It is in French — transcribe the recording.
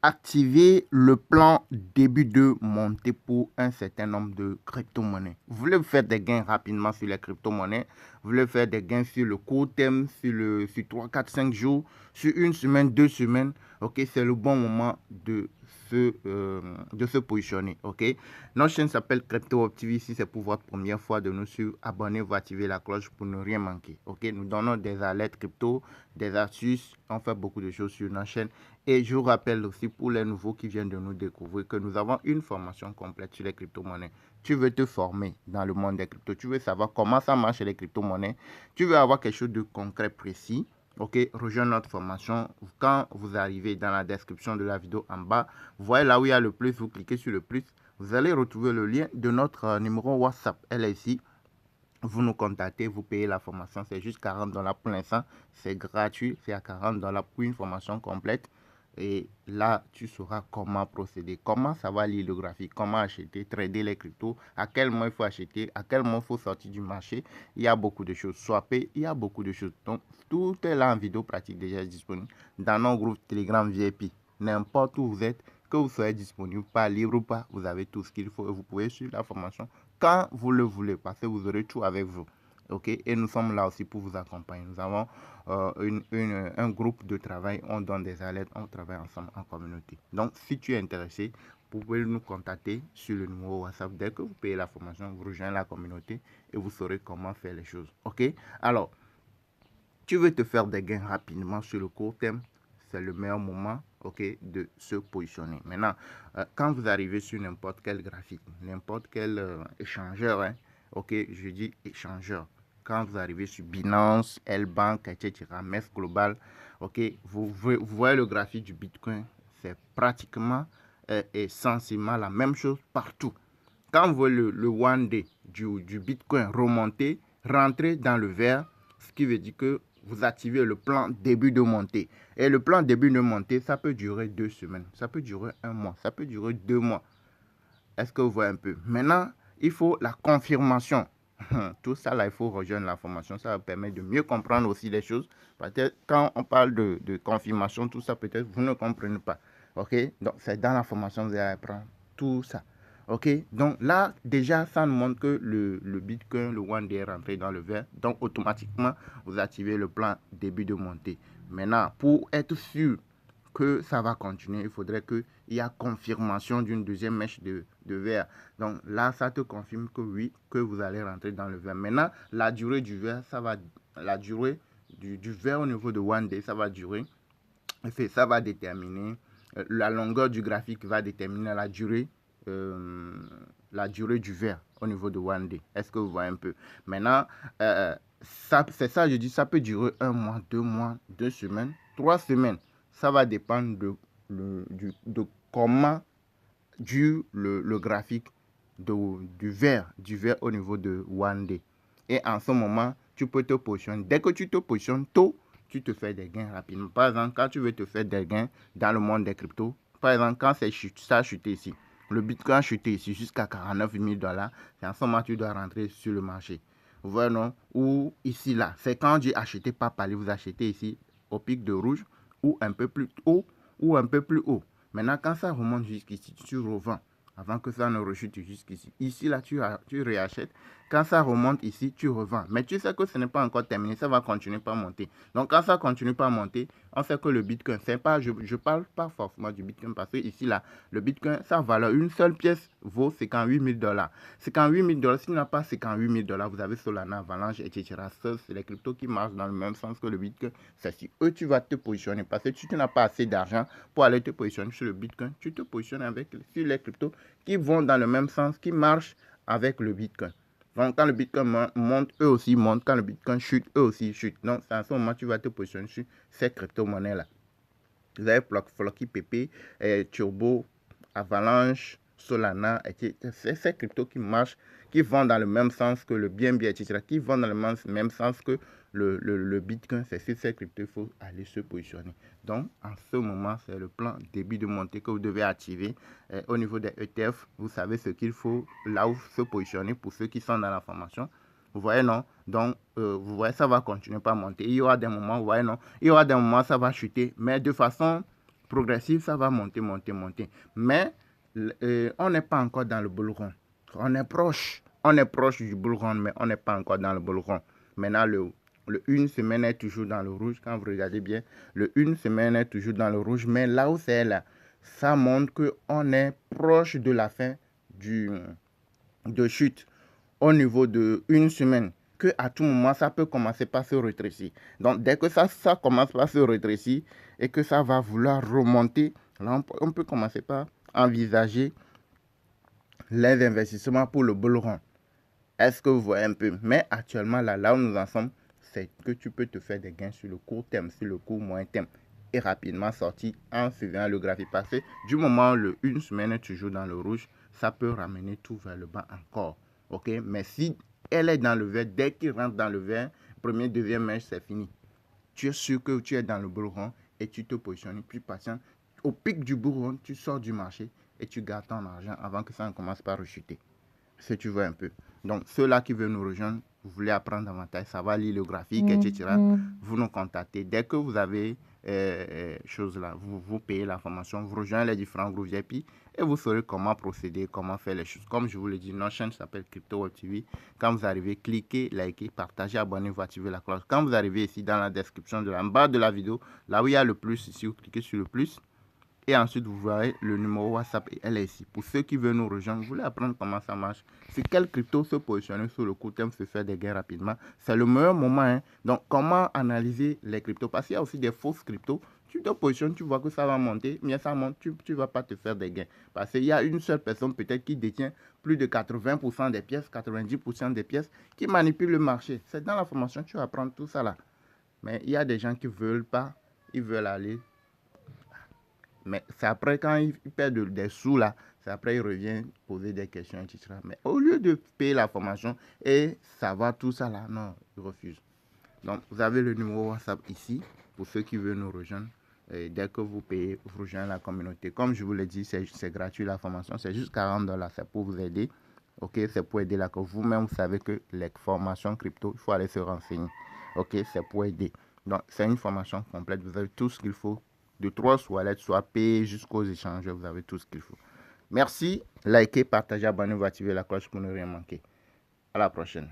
activer le plan début de montée pour un certain nombre de crypto-monnaies. Vous voulez faire des gains rapidement sur les crypto-monnaies, vous voulez faire des gains sur le court terme, sur 3, 4, 5 jours, sur une semaine, 2 semaines, ok, c'est le bon moment de se positionner, ok. Notre chaîne s'appelle Crypto TV. Si c'est pour votre première fois de nous suivre, abonnez-vous, activez la cloche pour ne rien manquer, ok. Nous donnons des alertes crypto, des astuces, on fait beaucoup de choses sur notre chaîne. Et je vous rappelle aussi pour les nouveaux qui viennent de nous découvrir que nous avons une formation complète sur les crypto-monnaies. Tu veux te former dans le monde des cryptos, tu veux savoir comment ça marche les crypto-monnaies, tu veux avoir quelque chose de concret, précis. Ok, rejoins notre formation. Quand vous arrivez dans la description de la vidéo en bas, vous voyez là où il y a le plus, vous cliquez sur le plus. Vous allez retrouver le lien de notre numéro WhatsApp. Elle est ici. Vous nous contactez, vous payez la formation. C'est juste 40 $ pour l'instant. C'est gratuit. C'est à 40 $ pour une formation complète. Et là, tu sauras comment procéder, comment ça va lire le graphique, comment acheter, trader les cryptos, à quel moment il faut acheter, à quel moment il faut sortir du marché. Il y a beaucoup de choses. Swapper, il y a beaucoup de choses. Donc, tout est là en vidéo pratique déjà disponible dans nos groupes Telegram VIP. N'importe où vous êtes, que vous soyez disponible, pas libre ou pas, vous avez tout ce qu'il faut et vous pouvez suivre la formation quand vous le voulez parce que vous aurez tout avec vous. Ok, et nous sommes là aussi pour vous accompagner. Nous avons un groupe de travail, on donne des alertes, on travaille ensemble en communauté. Donc, si tu es intéressé, vous pouvez nous contacter sur le numéro WhatsApp. Dès que vous payez la formation, vous rejoignez la communauté et vous saurez comment faire les choses. Ok, alors, tu veux te faire des gains rapidement sur le court terme, c'est le meilleur moment, ok, de se positionner. Maintenant, quand vous arrivez sur n'importe quel graphique, n'importe quel échangeur, hein, ok, je dis échangeur. Quand vous arrivez sur Binance, L-Bank, etc., MEF Global, ok, vous voyez le graphique du Bitcoin, c'est pratiquement essentiellement la même chose partout. Quand vous voyez le one day du Bitcoin remonter, rentrer dans le vert, ce qui veut dire que vous activez le plan début de montée. Et le plan début de montée, ça peut durer 2 semaines, ça peut durer 1 mois, ça peut durer 2 mois. Est-ce que vous voyez un peu? Maintenant, il faut la confirmation. Tout ça, là, il faut rejoindre la formation. Ça va permettre de mieux comprendre aussi les choses. Peut-être quand on parle de confirmation, tout ça, peut-être vous ne comprenez pas. OK? Donc, c'est dans la formation que vous allez apprendre tout ça. OK? Donc, là, déjà, ça nous montre que le Bitcoin, le one day est rentré dans le vert. Donc, automatiquement, vous activez le plan début de montée. Maintenant, pour être sûr que ça va continuer, il faudrait qu'il y ait confirmation d'une deuxième mèche de vert. Donc là, ça te confirme que oui, que vous allez rentrer dans le vert. Maintenant, la durée du vert, la durée du vert au niveau de one day, ça va durer. Ça va déterminer, la longueur du graphique va déterminer la durée du vert au niveau de one day. Est-ce que vous voyez un peu? Maintenant, c'est ça, je dis, ça peut durer 1 mois, 2 mois, 2 semaines, 3 semaines. Ça va dépendre de comment dure le graphique du vert au niveau de one day. Et en ce moment, tu peux te positionner. Dès que tu te positionnes tôt, tu te fais des gains rapidement. Par exemple, quand tu veux te faire des gains dans le monde des cryptos, par exemple, quand ça a chuté ici, le Bitcoin a chuté ici jusqu'à 49 000 $, c'est en ce moment que tu dois rentrer sur le marché. Vous voyez, non? Ou ici, là, c'est quand tu achetez pas parler, vous achetez ici au pic de rouge ou un peu plus haut ou un peu plus haut. Maintenant, quand ça remonte jusqu'ici, tu revends avant que ça ne rechute jusqu'ici. Ici, là, tu réachètes. Quand ça remonte ici, tu revends. Mais tu sais que ce n'est pas encore terminé, ça va continuer par monter. Donc, quand ça continue par monter, on sait que le Bitcoin, c'est pas, je parle pas forcément du Bitcoin parce que ici, là, le Bitcoin, sa valeur, une seule pièce vaut 58 000 $. 58 000 $, s'il n'y a pas 58 000 $, vous avez Solana, Avalanche, etc. Ça, c'est les cryptos qui marchent dans le même sens que le Bitcoin. C'est si eux, tu vas te positionner parce que si tu n'as pas assez d'argent pour aller te positionner sur le Bitcoin, tu te positionnes sur les cryptos qui vont dans le même sens, qui marchent avec le Bitcoin. Donc, quand le Bitcoin monte, eux aussi montent. Quand le Bitcoin chute, eux aussi chutent. Donc, c'est à ce moment que tu vas te positionner sur ces crypto-monnaies-là. Vous avez Flocky PP, Turbo, Avalanche, Solana, etc. C'est ces cryptos qui marchent, qui vont dans le même sens que le BNB, etc. Qui vont dans le même sens que le Bitcoin. C'est sur ces cryptos qu'il faut aller se positionner. Donc, en ce moment, c'est le plan début de montée que vous devez activer. Au niveau des ETF, vous savez ce qu'il faut là où se positionner pour ceux qui sont dans la formation. Vous voyez, non? Donc, vous voyez, ça va continuer par monter. Il y aura des moments, vous voyez, non? Il y aura des moments, ça va chuter. Mais de façon progressif, ça va monter. Mais on n'est pas encore dans le bull run. On est proche du bull run, mais on n'est pas encore dans le bull run. Maintenant, le une semaine est toujours dans le rouge. Quand vous regardez bien, le une semaine est toujours dans le rouge. Mais là où c'est là, ça montre qu'on est proche de la fin de chute au niveau de une semaine. Que à tout moment, ça peut commencer par se rétrécir. Donc, dès que ça commence par se rétrécir et que ça va vouloir remonter, là, on peut commencer par envisager les investissements pour le bull run. Est-ce que vous voyez un peu? Mais actuellement, là où nous en sommes, c'est que tu peux te faire des gains sur le court terme, sur le court moyen terme et rapidement sortir en suivant le graphique. Parce que du moment où le une semaine est toujours dans le rouge, ça peut ramener tout vers le bas encore. Ok? Mais si elle est dans le vert, dès qu'il rentre dans le vert, premier, deuxième mèche, c'est fini. Tu es sûr que tu es dans le bull run et tu te positionnes plus patient. Au pic du bull run, tu sors du marché et tu gardes ton argent avant que ça ne commence par rechuter. Si tu vois un peu. Donc, ceux-là qui veulent nous rejoindre, vous voulez apprendre davantage, ça va lire le graphique, etc. Vous nous contactez. Dès que vous avez choses là, vous payez la formation, vous rejoignez les différents groupes VIP et vous saurez comment procéder, comment faire les choses. Comme je vous l'ai dit, notre chaîne s'appelle Crypto Web TV. Quand vous arrivez, cliquez, likez, partagez, abonnez-vous, activez la cloche. Quand vous arrivez ici dans la description en bas de la vidéo, là où il y a le plus, ici, vous cliquez sur le plus. Et ensuite, vous verrez le numéro WhatsApp et elle est ici. Pour ceux qui veulent nous rejoindre, vous voulez apprendre comment ça marche, sur quel crypto se positionner sur le court terme, se faire des gains rapidement. C'est le meilleur moment. Hein. Donc, comment analyser les cryptos? Parce qu'il y a aussi des fausses cryptos. Tu te positionnes, tu vois que ça va monter, mais ça monte, tu ne vas pas te faire des gains. Parce qu'il y a une seule personne peut-être qui détient plus de 80% des pièces, 90% des pièces, qui manipule le marché. C'est dans la formation, tu vas apprendre tout ça là. Mais il y a des gens qui ne veulent pas, ils veulent aller. Mais c'est après, quand il perd des sous là, c'est après il revient poser des questions, etc. Mais au lieu de payer la formation et savoir tout ça là, non, il refuse. Donc, vous avez le numéro WhatsApp ici pour ceux qui veulent nous rejoindre. Et dès que vous payez, vous rejoignez la communauté. Comme je vous l'ai dit, c'est gratuit la formation. C'est juste 40$. C'est pour vous aider. Ok, c'est pour aider là. Que vous-même, vous savez que les formations crypto, il faut aller se renseigner. Ok, c'est pour aider. Donc, c'est une formation complète. Vous avez tout ce qu'il faut. De 3 toilettes, soit payé jusqu'aux échanges. Vous avez tout ce qu'il faut. Merci. Likez, partagez, abonnez-vous, activez la cloche pour ne rien manquer. À la prochaine.